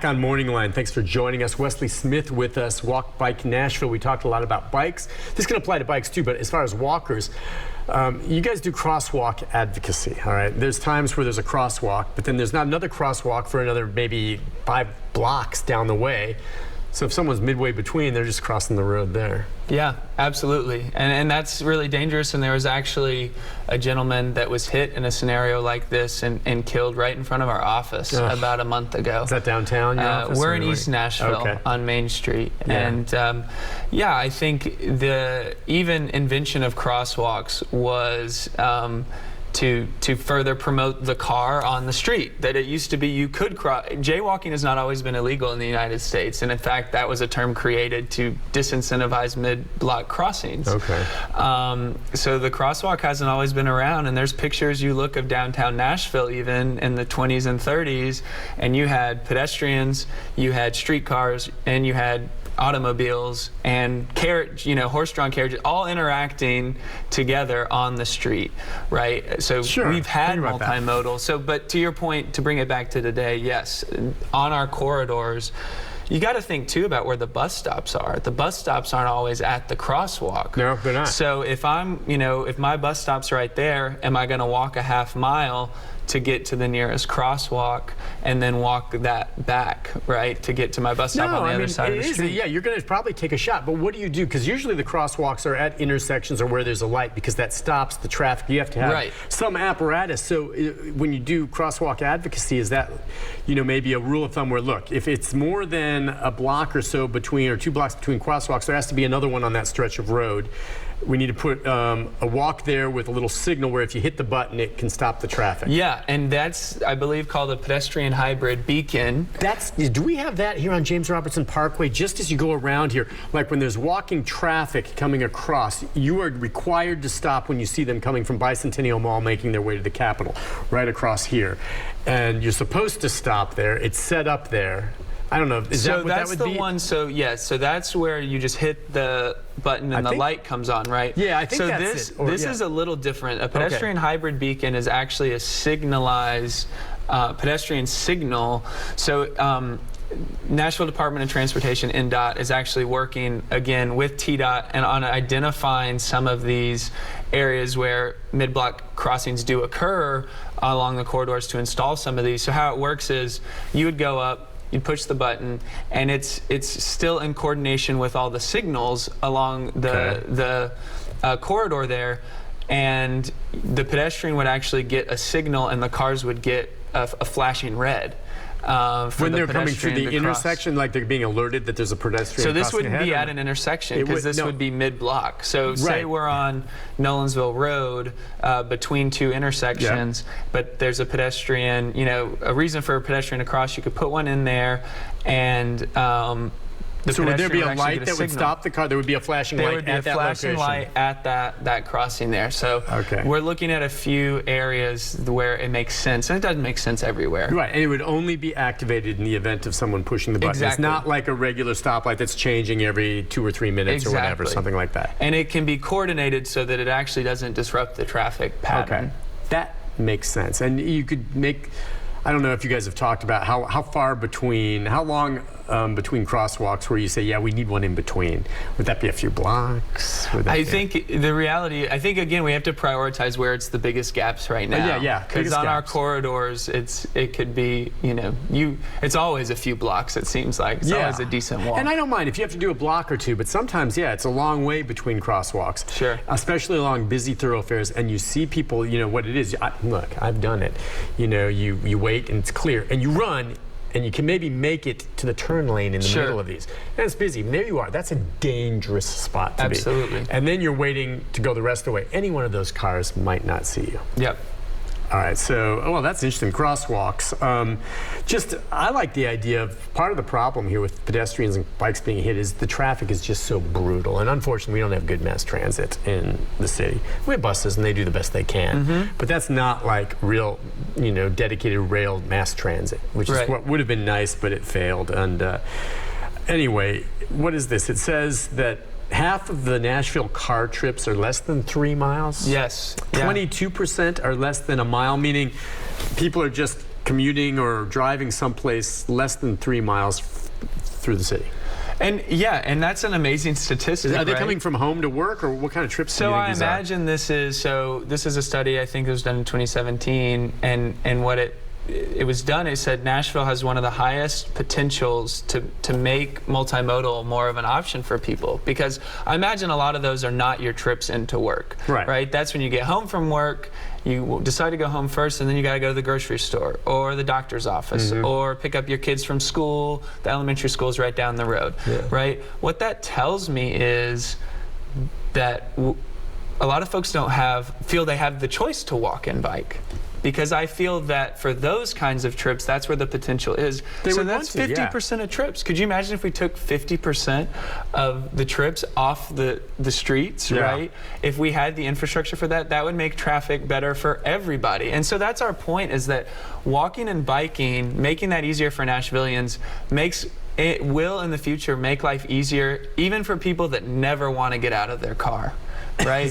Back on Morning Line. Thanks for joining us. Wesley Smith with us, Walk Bike Nashville. We talked a lot about bikes. This can apply to bikes too, but as far as walkers, you guys do crosswalk advocacy, all right? There's times where there's a crosswalk, but then there's not another crosswalk for another maybe 5 blocks down the way. So if someone's midway between, they're just crossing the road there. Yeah, absolutely. And that's really dangerous. And there was actually a gentleman that was hit in a scenario like this and killed right in front of our office about a month ago. Is that downtown, your office? We're in East Nashville on Main Street. Yeah. And yeah, I think the even invention of crosswalks was to further promote the car on the street. That it used to be you could cross. Jaywalking has not always been illegal in the United States, and in fact that was a term created to disincentivize mid-block crossings. Okay. So the crosswalk hasn't always been around, and there's pictures you look of downtown Nashville even in the 20s and 30s, and you had pedestrians, you had streetcars, and you had automobiles and horse-drawn carriages all interacting together on the street, right? So we've had multimodal. So, but to your point, to bring it back to today, yes, on our corridors, you got to think too about where the bus stops are. The bus stops aren't always at the crosswalk. No, they're not. So if if my bus stop's right there, am I going to walk a half mile to get to the nearest crosswalk and then walk that back, right, to get to my bus stop on the other side of the street? Yeah, you're going to probably take a shot, but what do you do? Because usually the crosswalks are at intersections or where there's a light, because that stops the traffic. You have to have some apparatus. So when you do crosswalk advocacy, is that, maybe a rule of thumb where, look, if it's more than a block or so between, or 2 blocks between crosswalks, there has to be another one on that stretch of road. We need to put a walk there with a little signal where if you hit the button, it can stop the traffic. Yeah, and that's, I believe, called a pedestrian hybrid beacon. Do we have that here on James Robertson Parkway? Just as you go around here, like when there's walking traffic coming across, you are required to stop when you see them coming from Bicentennial Mall making their way to the Capitol, right across here. And you're supposed to stop there. It's set up there. I don't know. Is that what that would be? One. So yes. So that's where you just hit the button and the light comes on, right? Yeah, I think so. That's this is a little different. A pedestrian hybrid beacon is actually a signalized pedestrian signal. So Nashville Department of Transportation, NDOT, is actually working again with TDOT and on identifying some of these areas where mid-block crossings do occur along the corridors to install some of these. So how it works is you would go up, you push the button, and it's still in coordination with all the signals along the corridor there, and the pedestrian would actually get a signal and the cars would get a flashing red. When they're coming through the intersection, like they're being alerted that there's a pedestrian. So this wouldn't be at an intersection, because this would be mid-block. So say we're on Nolensville Road between 2 intersections, but there's a pedestrian, a reason for a pedestrian to cross, you could put one in there, and so would there be a light that would stop the car? There would be a flashing light at that location? There would be a flashing light at that crossing there. So we're looking at a few areas where it makes sense. And it doesn't make sense everywhere. Right, and it would only be activated in the event of someone pushing the button. Exactly. It's not like a regular stoplight that's changing every 2 or 3 minutes or whatever, something like that. And it can be coordinated so that it actually doesn't disrupt the traffic pattern. Okay, that makes sense. And you could make, I don't know if you guys have talked about how long between crosswalks where you say, yeah, we need one in between. Would that be a few blocks? I think the reality, again, we have to prioritize where it's the biggest gaps right now. Because on our corridors, it could be, it's always a few blocks, it seems like. It's always a decent walk. And I don't mind if you have to do a block or 2, but sometimes, it's a long way between crosswalks. Sure. Especially along busy thoroughfares, and you see people, what it is. Look, I've done it. You wait and it's clear, and you run, and you can maybe make it to the turn lane in the middle of these. And it's busy. There you are. That's a dangerous spot to be. Absolutely. And then you're waiting to go the rest of the way. Any one of those cars might not see you. Yep. All right, so, well, that's interesting. Crosswalks. I like the idea of part of the problem here with pedestrians and bikes being hit is the traffic is just so brutal. And unfortunately, we don't have good mass transit in the city. We have buses, and they do the best they can. But that's not like real, dedicated rail mass transit, which is what would have been nice, but it failed. And anyway, what is this? It says that half of the Nashville car trips are less than 3 miles. Yes. 22% are less than a mile, meaning people are just commuting or driving someplace less than 3 miles through the city. And yeah, and that's an amazing statistic. Are they right? coming from home to work, or what kind of trips do you So think I these are? imagine this is a study I think it was done in 2017, and what it was done, it said Nashville has one of the highest potentials to make multimodal more of an option for people, because I imagine a lot of those are not your trips into work. Right? That's when you get home from work, you decide to go home first, and then you got to go to the grocery store or the doctor's office or pick up your kids from school. The elementary school is right down the road. Right? What that tells me is that a lot of folks feel they have the choice to walk and bike. Because I feel that for those kinds of trips, that's where the potential is. So that's 50% of trips. Could you imagine if we took 50% of the trips off the streets, right? If we had the infrastructure for that, that would make traffic better for everybody. And so that's our point, is that walking and biking, making that easier for Nashvillians, it will in the future make life easier, even for people that never want to get out of their car. Right?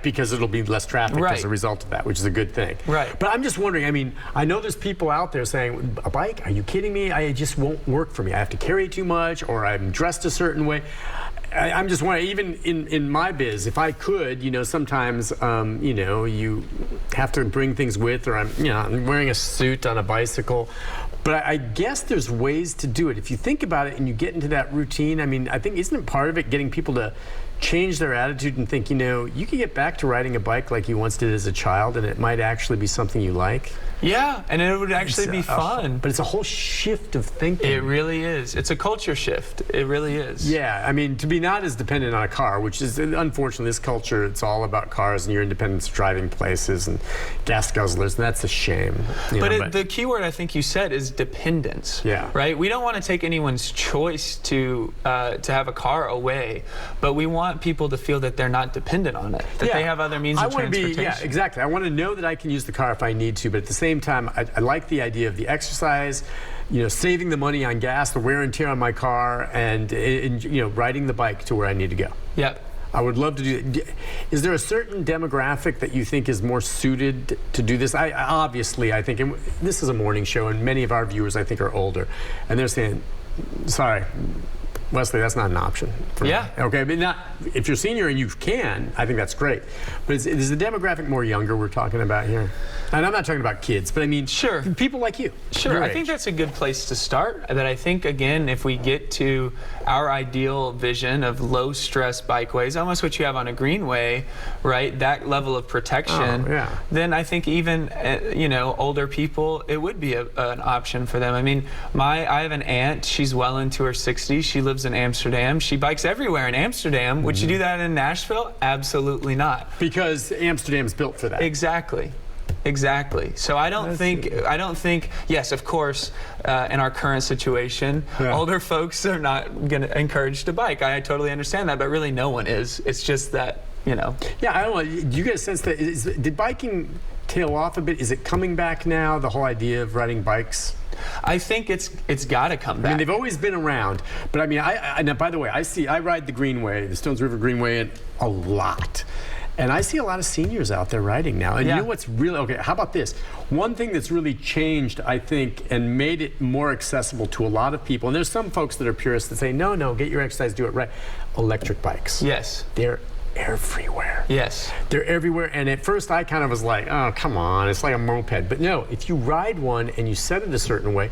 Because it'll be less traffic as a result of that, which is a good thing. Right. But I'm just wondering, I mean, I know there's people out there saying, a bike? Are you kidding me? It just won't work for me. I have to carry too much, or I'm dressed a certain way. I'm just wondering, even in my biz, if I could, sometimes, you have to bring things with, or I'm wearing a suit on a bicycle. But I guess there's ways to do it. If you think about it and you get into that routine, I mean, I think, isn't it part of it getting people to change their attitude and think, you can get back to riding a bike like you once did as a child, and it might actually be something you like? Yeah, and it would actually be fun. But it's a whole shift of thinking. It really is. It's a culture shift. It really is. Yeah, I mean, to be not as dependent on a car, which is, unfortunately, this culture, it's all about cars and your independence driving places and gas guzzlers, and that's a shame. But the key word I think you said is dependence. Yeah. Right? We don't want to take anyone's choice to have a car away, but we want people to feel that they're not dependent on it, that they have other means of transportation. Yeah, exactly. I want to know that I can use the car if I need to, but at the same time, I like the idea of the exercise, saving the money on gas, the wear and tear on my car, and riding the bike to where I need to go. Yep. I would love to do it. Is there a certain demographic that you think is more suited to do this? Obviously, I think, and this is a morning show, and many of our viewers, I think, are older, and they're saying, sorry, Wesley, that's not an option for me. Okay, but if you're senior and you can, I think that's great. But is the demographic more younger we're talking about here? And I'm not talking about kids, but I mean, people like you. Sure, I think that's a good place to start. That I think, again, if we get to our ideal vision of low-stress bikeways, almost what you have on a greenway, right, that level of protection, then I think even, older people, it would be an option for them. I mean, I have an aunt, she's well into her 60s, she lives in Amsterdam. She bikes everywhere in Amsterdam. Would you do that in Nashville? Absolutely not. Because Amsterdam's built for that. Exactly. So I don't think, yes, of course, in our current situation, older folks are not going to encourage to bike. I totally understand that, but really no one is. It's just that, Yeah, I don't know. Do you get a sense that, did biking tail off a bit? Is it coming back now, the whole idea of riding bikes? I think it's got to come back. I mean, they've always been around, but I mean, now, by the way, I ride the Greenway, the Stones River Greenway, a lot. And I see a lot of seniors out there riding now. And you know what's really, okay, how about this? One thing that's really changed, I think, and made it more accessible to a lot of people, and there's some folks that are purists that say, no, get your exercise, do it right. Electric bikes. Yes. They're everywhere. Yes. They're everywhere. And at first I kind of was like, oh, come on, it's like a moped. But no, if you ride one and you set it a certain way,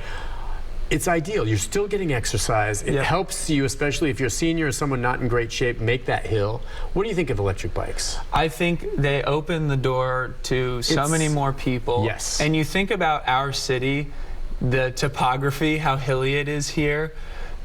it's ideal. You're still getting exercise. It helps you, especially if you're a senior or someone not in great shape, make that hill. What do you think of electric bikes? I think they open the door to so many more people. Yes. And you think about our city, the topography, how hilly it is here.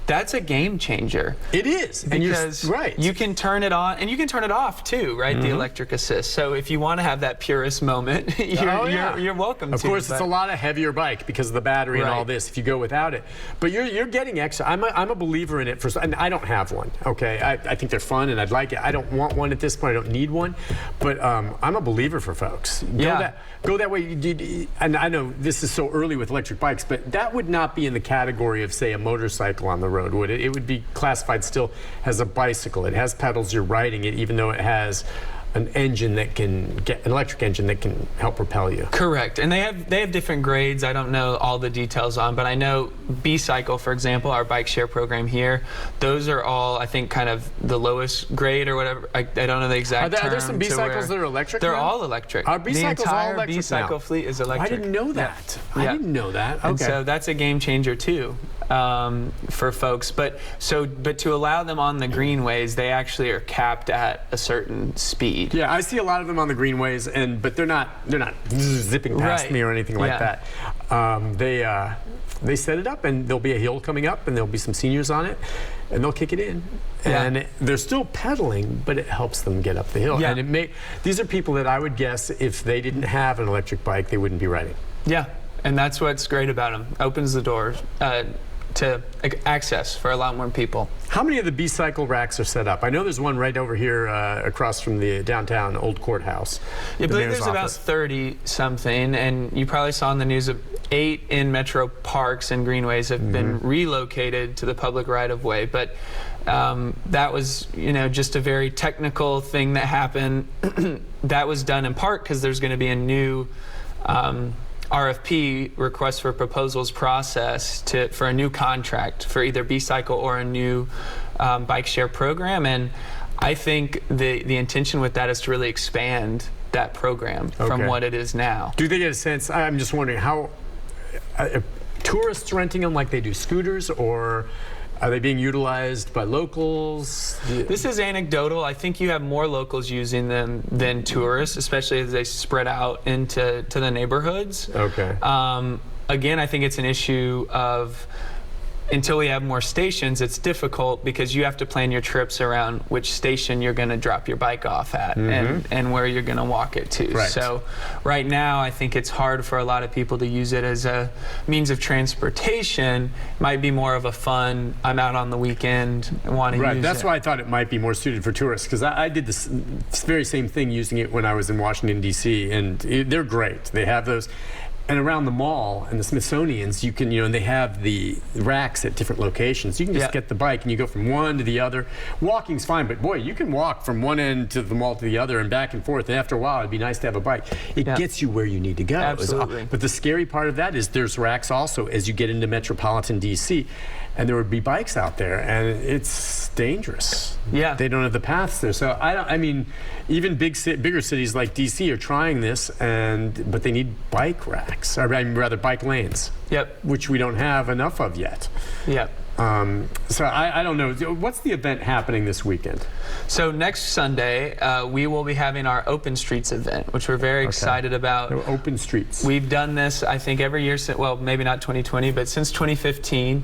That's a game changer. It is. Because you can turn it on and you can turn it off too, right? The electric assist. So if you want to have that purist moment, you're welcome to. Of course, it's a lot of heavier bike because of the battery and all this if you go without it. But you're getting extra. I'm a believer in it, and I don't have one, okay? I think they're fun and I'd like it. I don't want one at this point. I don't need one. But I'm a believer for folks. Go that way. And I know this is so early with electric bikes, but that would not be in the category of, say, a motorcycle on the road, would it? It would be classified still as a bicycle. It has pedals. You're riding it, even though it has an engine that can get an electric engine that can help propel you. Correct, and they have different grades. I don't know all the details on, but I know B-Cycle, for example, our bike share program here. Those are all, I think, kind of the lowest grade or whatever. I don't know the exact term. Are there some B-Cycles that are electric? They're now? all electric. Are B-Cycles all electric? The entire B-Cycle fleet is electric. I didn't know that. Yeah. I didn't know that. Okay. And so that's a game changer too for folks. But to allow them on the greenways, they actually are capped at a certain speed. Yeah, I see a lot of them on the greenways, but they're not zipping past me or anything like that. They set it up, and there'll be a hill coming up, and there'll be some seniors on it, and they'll kick it in. And they're still pedaling, but it helps them get up the hill. Yeah. And these are people that I would guess if they didn't have an electric bike, they wouldn't be riding. Yeah, and that's what's great about them. Opens the door to access for a lot more people. How many of the B-Cycle racks are set up? I know there's one right over here across from the downtown old courthouse. I believe there's about 30 something, and you probably saw in the news of 8 in metro parks and greenways have been relocated to the public right-of-way. But that was, just a very technical thing that happened. That was done in part because there's going to be a new RFP, request for proposals process for a new contract for either B-Cycle or a new bike share program. And I think the intention with that is to really expand that program from what it is now. Do they get a sense? I'm just wondering how tourists renting them like they do scooters, or are they being utilized by locals? This is anecdotal. I think you have more locals using them than tourists, especially as they spread out into the neighborhoods. Okay. Again, I think it's an issue of, until we have more stations, it's difficult because you have to plan your trips around which station you're going to drop your bike off at and where you're going to walk it to. Right. So right now, I think it's hard for a lot of people to use it as a means of transportation. It might be more of a fun, I'm out on the weekend, want to use it. Right, that's why I thought it might be more suited for tourists, because I did this very same thing using it when I was in Washington, D.C., and they're great. They have those. And around the mall and the Smithsonian's, you can, and they have the racks at different locations. You can just get the bike and you go from one to the other. Walking's fine, but boy, you can walk from one end to the mall to the other and back and forth. And after a while, it'd be nice to have a bike. It gets you where you need to go. Absolutely. But the scary part of that is there's racks also as you get into metropolitan DC. And there would be bikes out there, and it's dangerous. Yeah. They don't have the paths there. So I mean, even bigger cities like DC are trying this, but they need bike racks, or rather bike lanes. Yep. Which we don't have enough of yet. Yep. So I don't know. What's the event happening this weekend? So next Sunday, we will be having our Open Streets event, which we're very excited about. Open Streets. We've done this, I think, every year since, well, maybe not 2020, but since 2015.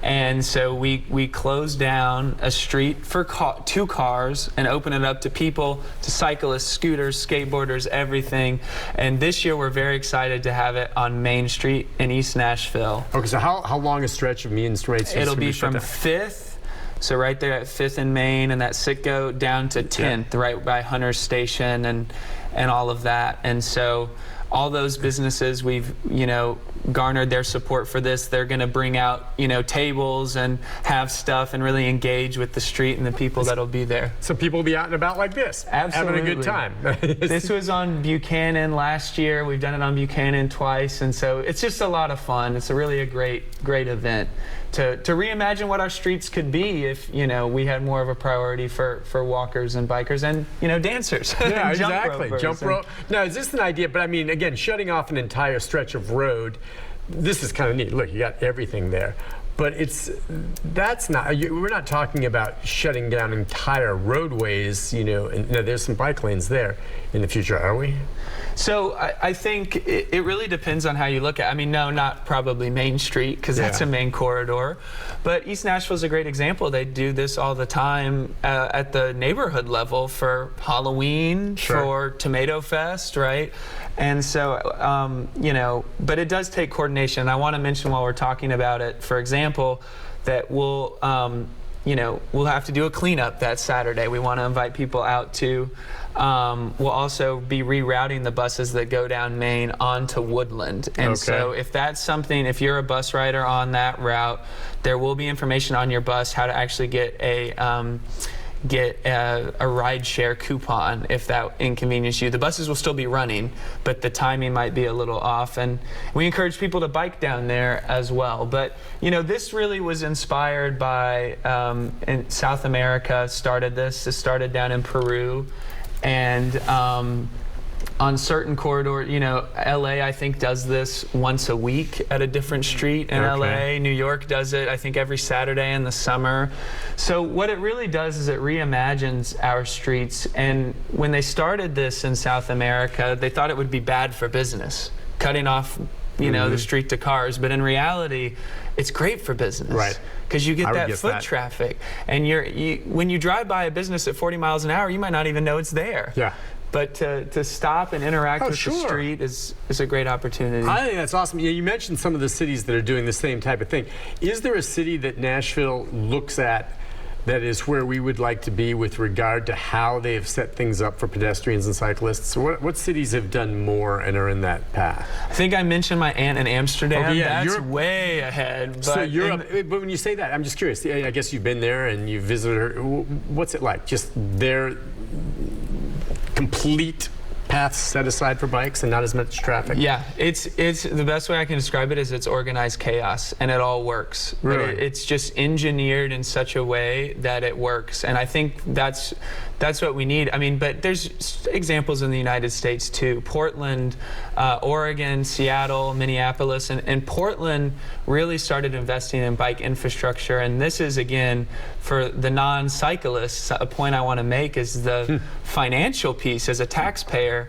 And so we close down a street for 2 cars and open it up to people, to cyclists, scooters, skateboarders, everything. And this year, we're very excited to have it on Main Street in East Nashville. Okay, so how long a stretch of Main Street? It'll be from 5th, so right there at 5th and Main and that Sitco, down to 10th, right by Hunter's Station and all of that. And so all those businesses, we've, garnered their support for this. They're going to bring out, tables and have stuff and really engage with the street and the people that'll be there. So people will be out and about like this, Absolutely. having a good time. This was on Buchanan last year. We've done it on Buchanan twice, and so it's just a lot of fun. It's really a great event to reimagine what our streets could be if we had more of a priority for walkers and bikers and dancers. Yeah, and exactly. Jump rope. Now, is this an idea? But I mean, again, shutting off an entire stretch of road. This is kind of neat. Look, you got everything there. But we're not talking about shutting down entire roadways, and there's some bike lanes there in the future, are we? So I think it really depends on how you look at it. I mean, no, not probably Main Street, because that's a main corridor. But East Nashville is a great example. They do this all the time at the neighborhood level for Halloween, for Tomato Fest, right? And so, but it does take coordination. And I want to mention while we're talking about it, for example, that we'll have to do a cleanup that Saturday. We want to invite people out to. We'll also be rerouting the buses that go down Main onto Woodland. And so if that's something, if you're a bus rider on that route, there will be information on your bus how to actually get get a ride share coupon if that inconveniences you. The buses will still be running, but the timing might be a little off. And we encourage people to bike down there as well. But, you know, this really was inspired by, in South America started this. This started down in Peru. And on certain corridors, you know, LA I think does this once a week at a different street in LA. New York does it, I think, every Saturday in the summer. So what it really does is it reimagines our streets. And when they started this in South America, they thought it would be bad for business, cutting off, you know, the street to cars. But in reality, it's great for business. Right. Because you get that foot traffic. And when you drive by a business at 40 miles an hour, you might not even know it's there. Yeah. But to stop and interact with the street is a great opportunity. I think that's awesome. You mentioned some of the cities that are doing the same type of thing. Is there a city that Nashville looks at that is where we would like to be with regard to how they have set things up for pedestrians and cyclists? What cities have done more and are in that path? I think I mentioned my aunt in Amsterdam. Okay, yeah, that's way ahead. But so Europe, but when you say that, I'm just curious. I guess you've been there and you've visited her. What's it like? Just their complete paths set aside for bikes and not as much traffic? Yeah, it's the best way I can describe it is it's organized chaos, and it all works. Really? It's just engineered in such a way that it works, and I think that's what we need. I mean, but there's examples in the United States too. Portland, Oregon, Seattle, Minneapolis, and Portland really started investing in bike infrastructure. And this is, again, for the non-cyclists, a point I want to make is the financial piece. As a taxpayer,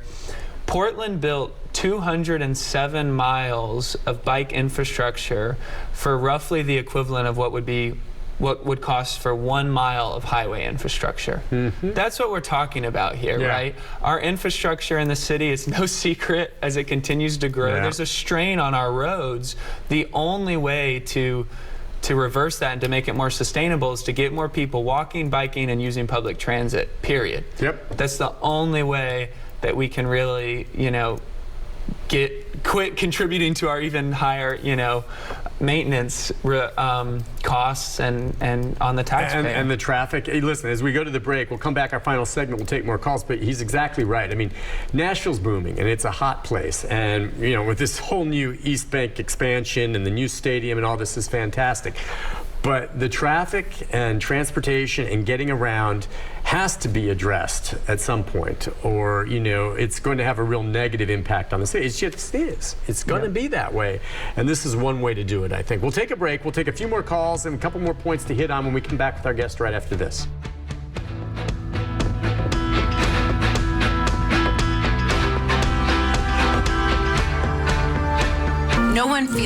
Portland built 207 miles of bike infrastructure for roughly the equivalent of what would cost for 1 mile of highway infrastructure. That's what we're talking about here, right? Our infrastructure in the city is no secret as it continues to grow. There's a strain on our roads. The only way to reverse that and to make it more sustainable is to get more people walking, biking, and using public transit, period. That's the only way that we can really, you know, quit contributing to our even higher, you know, maintenance costs and on the taxpayer. And the traffic. Hey, listen, as we go to the break, we'll come back, our final segment, we'll take more calls, but he's exactly right. I mean, Nashville's booming, and it's a hot place. And, you know, with this whole new East Bank expansion and the new stadium and all this is fantastic. But the traffic and transportation and getting around has to be addressed at some point, or, you know, it's going to have a real negative impact on the city. It just is. It's going to be that way. And this is one way to do it, I think. We'll take a break. We'll take a few more calls and a couple more points to hit on when we come back with our guest right after this. No one feels